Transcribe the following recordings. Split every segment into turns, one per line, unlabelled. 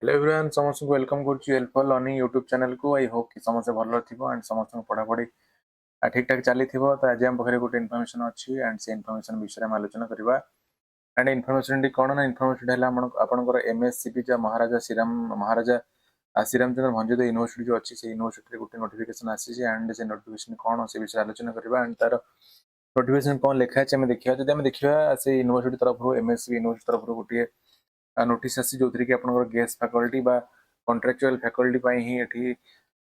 Hello everyone समस्त को welcome करुच्ची हेल्पफुल लर्निंग यूट्यूब चैनल को। आई होप कि समस्त भल थी एंड समस्त पढ़ापढ़ी ठीक ठाक चली तो आज आम पाखे गोटे इनफर्मेशन अच्छी एंड से इनफर्मेशन विषय में आलोचना करवा। एंड इनफर्मेशन टी कौन ना इनफर्मेशन है आपंकर एमएससीपी महाराजा श्रीराम महाराजा श्रीरामचंद्र भंजदेव यूनिवर्सिटी जो अच्छी से यूनिवर्सिटी गोटे नोटिफिकेशन आसी एंड से नोटिफिकेशन कौन से विषय आलोचना करवा एंड तार नोटिफिकेशन कौन लिखाई देखा जब देखा से यूनिवर्सिटी तरफ एमएससी यूनिवर्सिटी तरफ गोटे नोटिस आसी जो कि आप गेस्ट फैकल्टी बा कॉन्ट्रैक्चुअल फैकल्टी ही एठी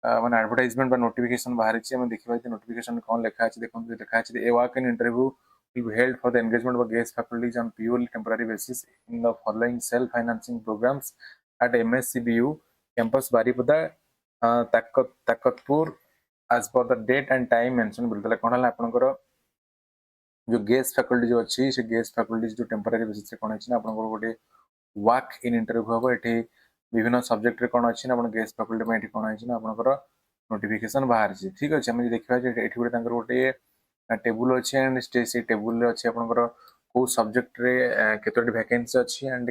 माने एडवर्टाइजमेंट बा नोटिफिकेशन बाहर देखा नोटिफिकेशन कौन लिखा देखो लिखा a walk in interview will be held for the engagement of guest faculties on purely temporary basis in the following self-financing programs at MSCBU campus Baripada Takatpur as per the date and time mentioned बोलते कौन है आपनकर जो guest faculty जो अच्छी से guest faculty जो temporary basis रे कौन है आपनकर गोटे वर्क इन इंटरव्यू हम ये विभिन्न सब्जेक्ट रे कौन अच्छी ना गेस्ट फैकल्टी में कौन है आपनकर नोटिफिकेशन बाहर ठीक अच्छे आम देखा ये गोटे गोटे टेबुल अच्छे एंड से टेबुल अच्छे आपनकर कौ सब्जेक्ट रे केतोटी वैकेंसी अच्छी एंड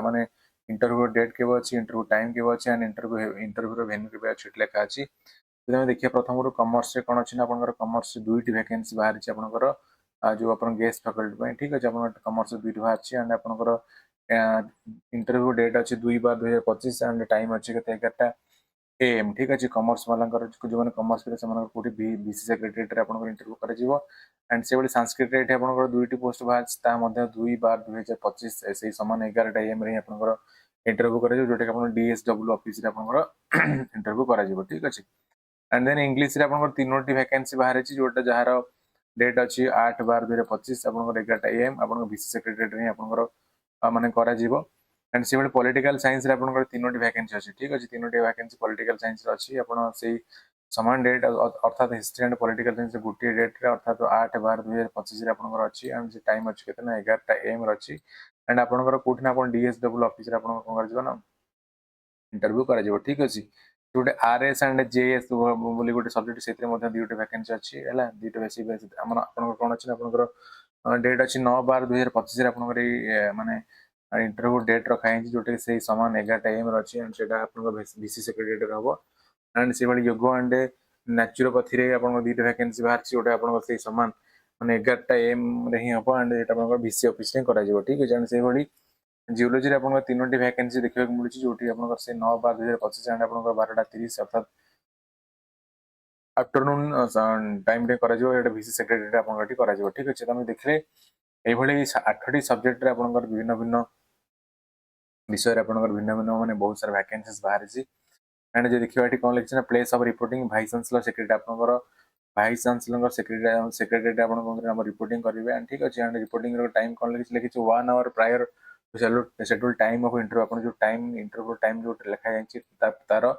माने इंटरव्यू डेट के अच्छी इंटरव्यू टाइम के अच्छी एंड इंटरव्यू वेन्यू के अच्छी लिखा अच्छी जब देखिए प्रथम कमर्स रे कौन अच्छी आपनकर कमर्स दुईटी वैकेंसी बाहर आपनकर जो आप गेस्ट फैकल्टी ठीक अच्छे आप कमर्स दुईटी बाहर एंड आपनकर इंटरव्यू डेट अच्छे 2/2/2025 एंड टाइम अच्छे के 11टा AM ठीक अच्छे कमर्स वाला जो मैंने कमर्स कौटी बीसी सेक्रेटेरिएट इंटरव्यू कर एंड से भाई संस्कृत ये आप दुईटी पोस्ट बाहर 2/2/2025 से सामान 11टा AM इंटरव्यू कर जोटा कि DSW ऑफिस इंटरव्यू कर ठीक अच्छे एंड देन इंग्लीश रे आपन 3टी वैकेंसी बाहर जोटा जार डेट अच्छी 8/12/2025 आप 11टा AM आप बीसी सेक्रेटेरिएट रे आपन माने करा जीवो एंड से भाई पॉलिटिकल साइंस रे आपन 3टी वैकेंसी अच्छी ठीक अच्छे 3टी वैकेंसी पॉलिटिकल साइंस रे अच्छी आपन से समान डेट अर्थात हिस्ट्री एंड पॉलिटिकल साइंस गोटे डेट रे अर्थात 8/12/2025 रे आपन अच्छी एंड से टाइम अच्छी केतना 11टा AM रे अच्छी एंड आपन कोठी ना आपन DSW ऑफिस रे आपन कोन कर जीवो ना इंटरव्यू करा जीवो ठीक अछि गोटे आरएस एंड जेएस बोली गोटे सब्जेक्ट से दुईटे वैकेंसी अच्छी है दुईटे बेसी कौन अच्छी डेट अच्छी 9/12/2025 माने इंटरव्यू डेट रखाई जोटा से सामान 11टा AM अच्छी एंड से बीसी सेक्रेटेरिएट हम एंड से भाई योग एंड न्याचुरोपैथी दुईटा वैकेंसी बाहर जोटा आप सामान मैंने 11टा AM ही हम एंड ये बीसी ऑफिस कर ठीक है एंड से भाई जियोलॉजी आप 3टी वैकेंसी देखा मिलूँ जो 9/12/2025 एंड आप 12:30 अर्थात आफ्टरनून टाइम बीसी सेक्रेटेरिएट आप ठीक अच्छे तुम देखिए ये 8टी सब्जेक्ट आप भिन्न भिन्न विषय भिन्न भिन्न माने बहुत सारा वैकेंसीज बाहर एंड जो देखिए कौन लिखी place of reporting vice chancellor secretary आपंकर भाइस चांसलर सेक्रेटरी आप रिपोर्टिंग करेंगे एंड ठीक अच्छे एंड रिपोर्टिंग टाइम कौन लिखी 1 hour prior schedule time of interview आप जो टाइम इंटरव्यू टाइम जो लिखा जाए तार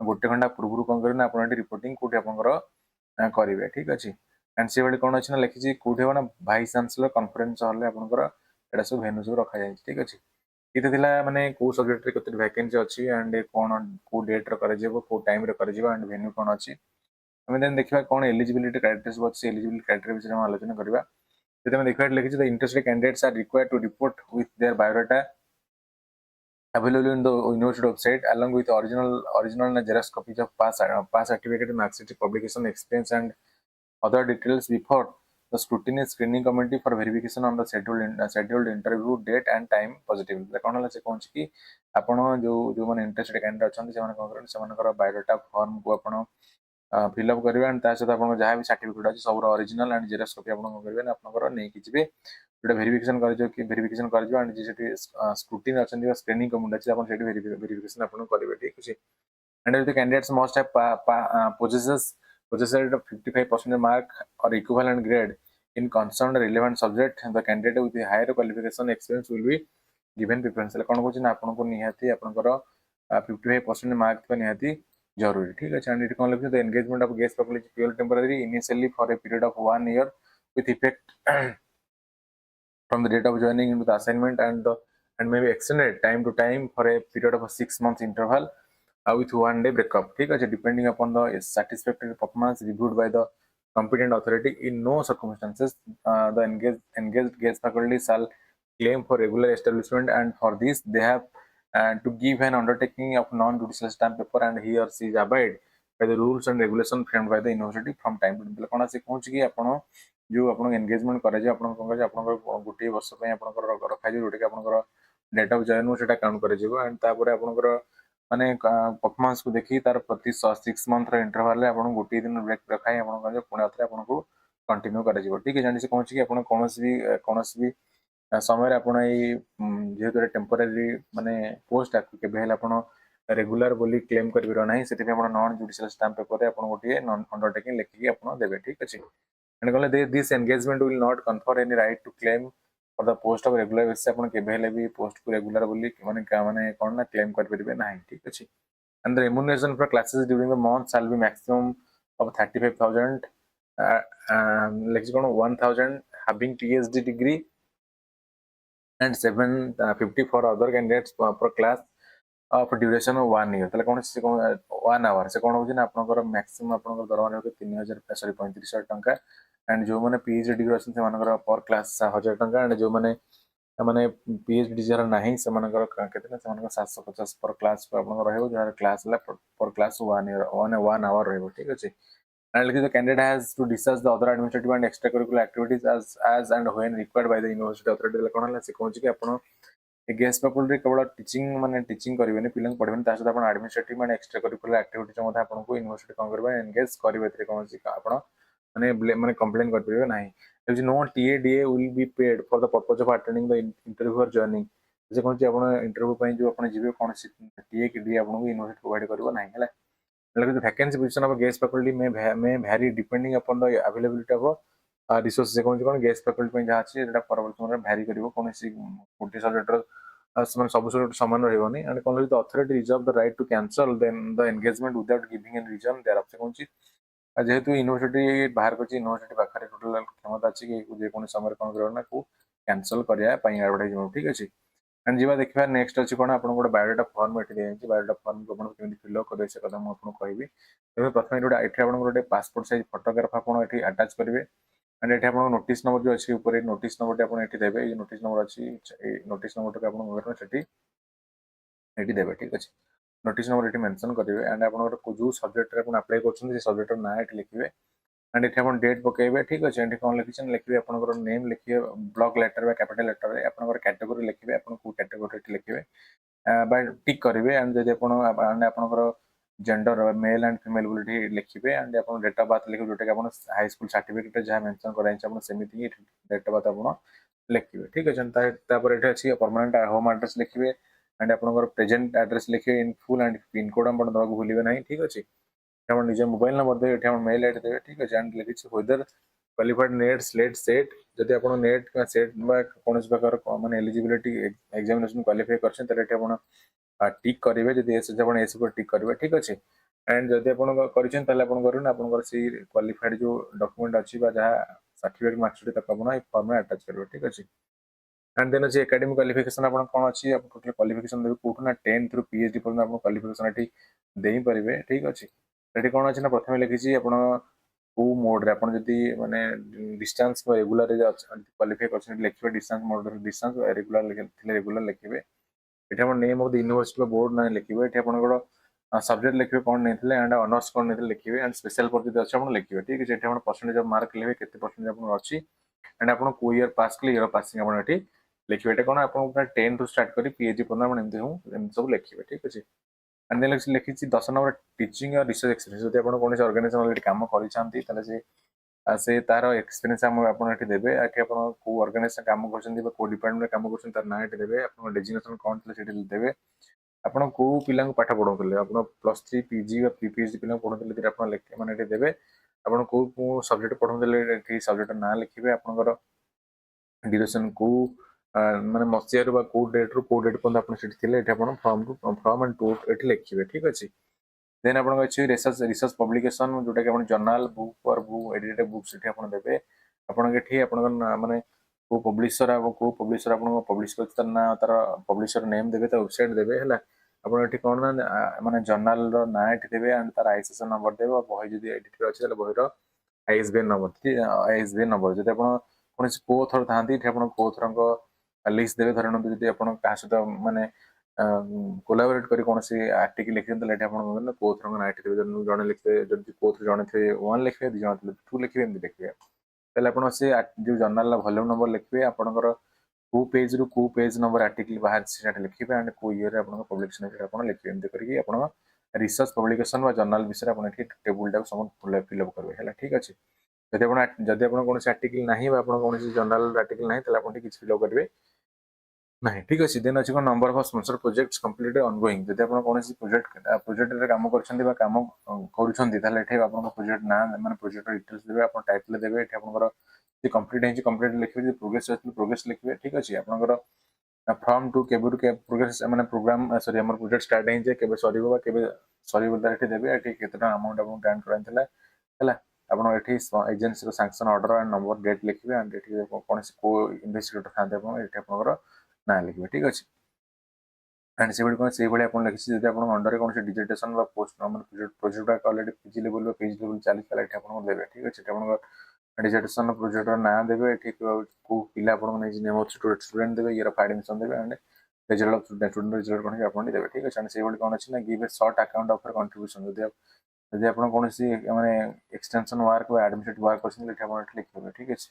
गोटे घंटा पूर्व कौन करेंगे आप रिपोर्टिंग कौटी आप करेंगे ठीक अच्छे एंड से भाई कौन अच्छे ना लिखी कौटी हम ना भाइस चांसलर कन्फरेन्स हॉल आपंकर सब भेन्यू सब रखा जाए ठीक अच्छे ये माने को सब्जेक्ट रे कते वैकेंसी अच्छी एंड कौन को डेट रे कर को टाइम रे कर एंड वेन्यू कौन अच्छी आम देन देखा कौन एलिजिबिलिटी क्राइटेरिया सब अच्छी एलिजिबिलिटी क्राइटेरिया विषय में आलोचना करवा जब देखा लिखी the interested candidates are required to report with their biodata available in the university website along with original and xerox copies of pass certificate mark sheet publication experience and other details before the scrutiny screening committee for verification on the scheduled interview date and time positive कौन है कौन कि आपण जो जो माने interested candidate अच्छा से कौन कर बायोडाटा फॉर्म को आप फिलअप करेंगे एंड सहित आप जहाँ भी सर्टिफिकेट अच्छे सब ओरिजिनल एंड जेरक्स कॉपी आप करेंगे आपंकर नहीं जी जो भेरिफिकेशन भेरिफिकेशन कर एंड जी स्क्रूटिन अच्छा स्क्रीनिंग कमिटी अच्छे आप भेरिफिकेशन आप करेंगे ठीक अच्छे and the candidates must have possessed 55% mark or equivalent grade in concerned relevant subject the candidate with the higher qualification experience will be given preference कौन कौन आपको निहाती आपंकर 55% मार्क तो निहाती जरूरी ठीक है एंड इट कौन लिखा the engagement of guest faculty pure temporary initially for a period of 1 year with effect from the date of joining into the assignment and may be extended time to time for a period of a 6 month interval with 1 day breakup ठीक है depending upon the satisfactory performance reviewed by the competent authority in no circumstances the engaged guest faculty shall claim for regular establishment and for this they have and to give an undertaking of non-judicial stamp paper and he or she is abide by the rules and regulation framed by the university from time to time कौन से कहूँ कि आपण जो आपण engagement करे आपण कौन करे आपण गोटे वर्ष पे आपण रखा जो जोटा आपण डेट ऑफ जॉइन सेटा काउंट करे जीवो एंड तापर आपण माने परफॉर्मेंस को देखि तार प्रति 6 मंथ रे इंटरवल रे आपण गोटे दिन ब्रेक रखाई आपण पुणे आथरे आपण को कंटिन्यू करे जीवो ठीक है जानि से कहूँ कि आपण कोनोसी भी समय आपण एई जेहेतु टेम्पररी माने पोस्ट आकु केबे हेला आपण रेगुलर बोली क्लेम करिबिरो नाही सेति आपण नॉन जुडिशियल स्टैम्प पेपर रे आपण गोटे नॉन अंडरटेकिंग लिखिकी आपण देबे ठीक अछि एंड कहले this engagement will not confer any right to claim for the post of regular basis आपण केबे हेले भी पोस्ट को रेगुलर बोली माने कोन ना क्लेम करिबिबे नाही ठीक अछि and the remuneration for classes during the month shall be maximum of 35000 let's go 1000 having PhD degree and 750 for other candidates per class of duration of 1 year তাহলে কোন 1 hour से कोन होछि ना आपनकर मैक्सिमम आपनकर दरमाने होते 3000 सॉरी 3500 टंका एंड जो माने पीएचडी डिग्री अछन से मानकर पर क्लास 1000 टंका एंड जो माने माने पीएचडी जरा नाही से मानकर केते से मानकर 750 पर क्लास आपनकर रहबो जरा क्लास ला पर क्लास 1 year 1 hour रहबो ठीक अछि and the candidate has to discharge the other administrative and extracurricular activities as and when required by the university authority कोन हला से कहूँ कि आपण गेस्ट फैकल्टी केवल टीचिंग माने टीचिंग करिवेनी पिलन पढिवेनी ता सहित आपण administrative and extra curricular activities मध्ये आपण को यूनिवर्सिटी कोन करबा एंगेज करिवे तरी कोन से आपण माने कंप्लेन कर परिबे नाही if no TADA will be paid for the purpose of attending the interview or joining जे कोन से आपण इंटरव्यू पई जो आपण जिवे कोन से TA के डी आपण को यूनिवर्सिटी प्रोवाइड करबो नाही हला like the vacancy position of a guest faculty may vary depending upon the availability of resources J cone guest faculty पे जहा अछि एटा परवर्ती समय vary करिवो कोनसी गोटे सब्जेक्ट रो समान सब सब्जेक्ट समान रहबोनी एंड कोन the authority reserve the right to cancel then the engagement without giving any reason thereof से कोनची जेहेतु यूनिवर्सिटी बाहर करछि यूनिवर्सिटी पाखरे टोटल क्षमता अछि कि जे कोन समय कोन करना को कैंसिल करिया पई एडवर्टाइजमेंट ठीक अछि एंड जीवा देखिबा नेक्स्ट अछि कोन आपण गोटे बायोडाटा फॉर्म एठी देछि बायोडाटा फॉर्म को आपण केमि फिल अप करबे से कदम हम आपण कहबी तबे प्रथमे गोटे एठी आपण गोटे पासपोर्ट साइज फोटोग्राफ आपण एठी अटैच करबे एंड एठी आपण नोटिस नंबर जो अछि ऊपर नोटिस नंबर आपण एठी देबे ये नोटिस नंबर अछि ए नोटिस नंबर को आपण घर सेठी एठी देबे ठीक अछि नोटिस नंबर एठी मेंशन करिवे एंड आपण जो सब्जेक्ट रे आपण अप्लाई करछन से सब्जेक्ट ना एठी लिखिबे एंड एठी आपण डेट पकेबे ठीक अछि एठी कोन लिखिछन लिखिबे आपनकर नेम लिखिबे ब्लॉक लेटर बा कैपिटल लेटर रे आपनकर कैटेगरी लिखिबे आपण को कैटेगरी एठी लिखिबे बाय टिक करिवे एंड जदि आपण एंड आपनकर जेंडर मेल एंड फीमेल बोली लिखिबे एंड आपण डेट ऑफ बर्थ लिखिबे जोटा कि आपण हाई स्कूल सर्टिफिकेट जहा मेंशन कराइ छ आपण सेमिति डेट ऑफ बर्थ आपण लिखिबे ठीक अछि तापर एठी अछि परमानेंट होम एड्रेस लिखिबे एंड आपनकर प्रेजेंट एड्रेस लिखिबे in full and pin code आपण दबाक भूलिबे नाही ठीक अछि आपण निजे मोबाइल नंबर देबे एठी आपण मेल आईडी देबे ठीक अछि एंड लिखिछ whether qualified NET SLET SET जदि आपण नेट का सेट बा कोनस प्रकार माने एलिजिबिलिटी एग्जामिनेशन क्वालिफाई करछन तले एठी आपण टिक करिवे जदि एस आपण एस पर टिक करिवे ठीक अछि एंड जदि आपण करछन तले आपण करन आपण से क्वालिफाइड जो डॉक्यूमेंट अछि बा जहा सर्टिफिकेट मार्कशीट तक आपण फॉर्म में अटैच करिवे ठीक अछि एंड देन अछि एकेडमिक क्वालिफिकेशन आपण कोन अछि आपण टोटल क्वालिफिकेशन देबे कोठना 10th रु पीएचडी पर्यंत आपण क्वालिफिकेशन एठी देई परिबे ठीक अछि एठी कोन अछि ना प्रथमे लिखिछि आपण को मोड रे आपण जदि माने डिस्टेंस रेगुलर रे क्वालिफाई करछन लिखिबे डिस्टेंस मोड रे डिस्टेंस रेगुलर लिखिले रेगुलर लिखिबे एठी आपण name of the university board ना लिखिबे एठी आपण गडो सब्जेक्ट लिखिबे कोन नेथिले एंड ऑनर्स कोन नेथिले लिखिबे एंड स्पेशल पर जदि अछि आपण लिखिबे ठीक अछि एठी आपण परसेंटेज ऑफ मार्क लिखिबे केते परसेंटेज आपण अछि एंड आपण को ईयर पास के ईयर पासिंग आपण एठी लिखिबे एटा कोन आपण पूरा 10 टू स्टार्ट करी पीएचडी पर्यंत आपण एमते हूं एम सब लिखिबे ठीक अछि एंड देन लिखिछि 10 नंबर टीचिंग और रिसर्च एक्सपीरियंस जदि आपण कोन ऑर्गेनाइजेशन ऑलरेडी काम करिसंती तले से तार एक्सपीरियंस हम आपण एठी देबे एठी आपण को ऑर्गेनाइजेशन काम करछन को डिपार्टमेंट काम करछन तार ना एठी देबे आपण डेजिग्नेशन कोन तले सेठी देबे आपण को पिला को पाठ पढौतले आपण +3 पीजी और पीपीएचडी पिला पढौतले तरे आपण लिख माने एठी देबे आपण को सब्जेक्ट पढौतले एठी सब्जेक्ट ना लिखिबे आपनकर ड्यूरेशन को माने मसिया रो को डेट रो को डेट पन आपण सेठी थिले एठी आपण फॉर्म एंड टू एठी लिखिबे ठीक अछि देन आपण अछि रिसर्च पब्लिकेशन जोटा कि आपण जर्नल बुक और बुक एडिटेड बुक सेठी आपण देबे आपण एठी आपण माने को पब्लिशर आपण पब्लिश करत ना तार पब्लिशर नेम देबे त वेबसाइट देबे हला आपण एठी कोन ना माने जर्नल रो ना एठी देबे एंड तार आईएसएन नंबर देबे बही जदी एडिटर अछि तले बही रो आईएसबीएन नंबर जदी आपण कोनसी को थर थांती एठी आपण को थरंग लिस्ट देबे धरन जदी आपण का सहित माने कोलाबोरेट करी कौन सी आर्टिकल लिखिए तो आप कोथ ना आर्टिकल जड़े लिखे जब कोथ जड़े थे 1 लिखे 2 जन थे 2 लिखे एमती लिखे ताले आपण से जो जर्नल वॉल्यूम नंबर लिखिए आपनकर को पेज रु को पेज नंबर आर्टिकल बाहर से लिखिए एंड को ईयर आपन पब्लिकेशन आपन लिखिए एमती करके आपन रिसर्च पब्लिकेशन वा जर्नल विषय आपन एठी टेबल टाक सब फिलअप करबे हैला ठीक अछि जदि आपन कोन आर्टिकल नाही बा आपन कोन जर्नल आर्टिकल नाही ताले आपन किछ फिलअप करबे नहीं ठीक अच्छे देन अच्छे number of sponsor projects complete ongoing जदि आप कौन प्रोजेक्ट काम कर काम कर प्रोजेक्ट ना माने प्रोजेक्ट डिटेल्स देबे आप टाइटल देबे एठी आपनकर जे कंप्लीट है कंप्लीट लिखबे जे प्रोग्रेस लिखबे ठीक अछि आपनकर फ्रॉम टू केबुर के प्रोग्रेस माने प्रोग्राम सॉरी हमर प्रोजेक्ट स्टार्ट है जे केबे सरीबो बा केबे सरीबो ता एठी देबे एठी केतना अमाउंट आपन ग्रांट कराइतला हला आपन एठी एजेंसी रो sanction order and number date लिखबे एंड एठी कोन को इन्वेस्टिगेटर थाते आपन एठी आपनकर ना लिखबे ठीक अछि एंड से भाई आप लिखी जब आप अंडर कौन digitation post project already PG level PG level चली देवे ठीक अच्छे डिजिटेशन प्रोजेक्ट ना देवे ठीक को पिला नेम स्टूडेंट देवे ईयर ऑफ एडमिशन देवे एंड रिजल्ट स्टूडेंट रिजल्ट कौन आप देवे ठीक अच्छे से कौन अच्छे ना give a short account of contribution जब आप कौन माने एक्सटेंशन वर्क एडमिनिस्ट्रेटिव वर्क कर लिखे ठीक अच्छे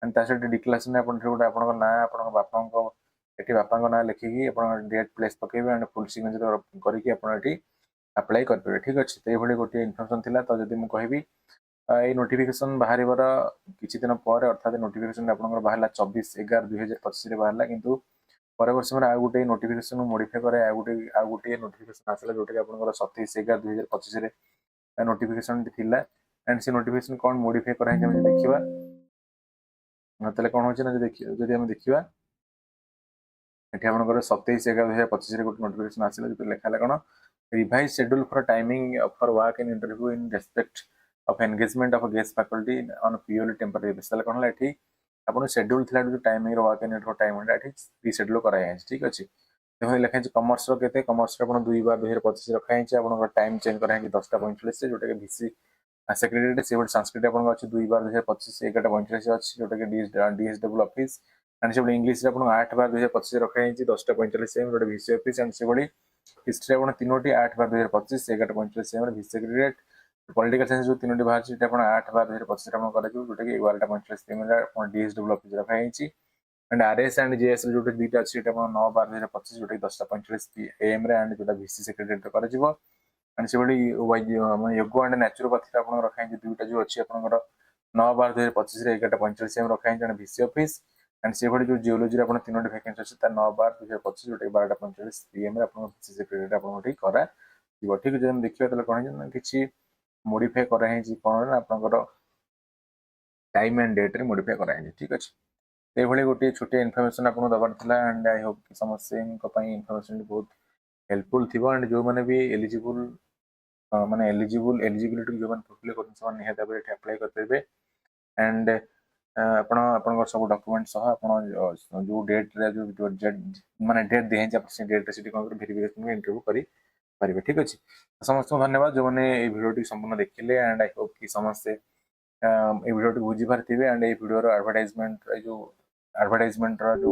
एंड ताकि डिक्लेरेशन गोटे आप ना आप बापा एटी बापा ना लिखिकी डेट प्लेस पकेबे एंड फुल सिग्नेचर करके अप्लाई करेंगे ठीक अच्छे तो ये गोटे इनफर्मेशन थी तो जब मुझे ये नोटिफिकेशन बाहर किसी दिन पर अर्थात नोटिफिकेशन आप बाहर 24/11/2025 बाहर किंतु परवर्त समय आउ गोटे नोटिफिकेशन मॉडिफाई करे आउ गोटे नोटिफिकेशन आसला जोटा कि आप 27/11/2025 नोटिफिकेशन थिला एंड से नोटिफिकेशन कौन मॉडिफाई कराई देखिए ताले कौन होची ना जदि हम देखिबा एठी आपनकर 27/11/2025 गोटे नोटिफिकेशन आसिला जो लेखाला कौन revise schedule for timing for work in interview in respect of engagement of guest faculty on purely temporary basis ताले कौन एठी आपन शेड्यूल थिला जो टाइमिंग रो वर्क इन इंटरव्यू टाइम एठी रीशेड्यूल कराई है ठीक अछि देखो लेखा है कॉमर्स रो केते कॉमर्स रो आपन 2/2025 रखा है आपन टाइम चेंज करा है 10:45 से जोटा कि वीसी सेक्रेटरी से संस्कृत आप 2/2025 11:45 अच्छी जोटा कि डीएसडब्ल्यू ऑफिस एंड से इंग्लिश 8/2025 रखाई 10:45 गोटे वीसी ऑफिस एंड से हिस्ट्री आप 3टी 8/2025 11:45 वीसी सेक्रेटरीट पॉलिटिकल साइंस जो 3टी बाहर 8/2025 जोटा कि 11:45 डीएसडब्ल्यू ऑफिस रखाई एंड आरएस एंड जेएस जो दुईटा अच्छी 9/2025 जोटा 10:45 AM एंड जो वीसी सेक्रेटरीट कर एंड से योग एंड नेचुरोपैथी आप रखा दुईटा जो अच्छी आप 9/2025 11:45 रखा वीसी ऑफिस एंड से जो जियोलॉजी आप 3टी वैकेंसी अच्छी 9/2025 जोटा 12:45 PM वीसी सेक्रेटरीट आप करा ठीक है देखिए कौन कि मोडिफाई कराई कौन आप टाइम एंड डेट रे मोडिफाई कराई ठीक अच्छे ये गोटे छोटे इनफर्मेशन आपको दबार था एंड आई होप कि समस्त इनफर्मेशन बहुत हेल्पफुल थी एंड जो मैंने भी एलिजिबल माने एलिजिबिलिटी जो मैंने फुलफिल निहत भाव ये अप्लाई करेंगे एंड आप सब डॉक्यूमेंट सह आप जो डेट जो माने डेट दिखाई से डेट से वेरिफिकेशन इंटरव्यू करेंगे ठीक अच्छे समस्त धन्यवाद जो मैंने ये वीडियो संपूर्ण देखिले एंड आई होप कि समस्ते ये वीडियो बुझी पारे एंड ये वीडियो एडवर्टाइजमेंट जो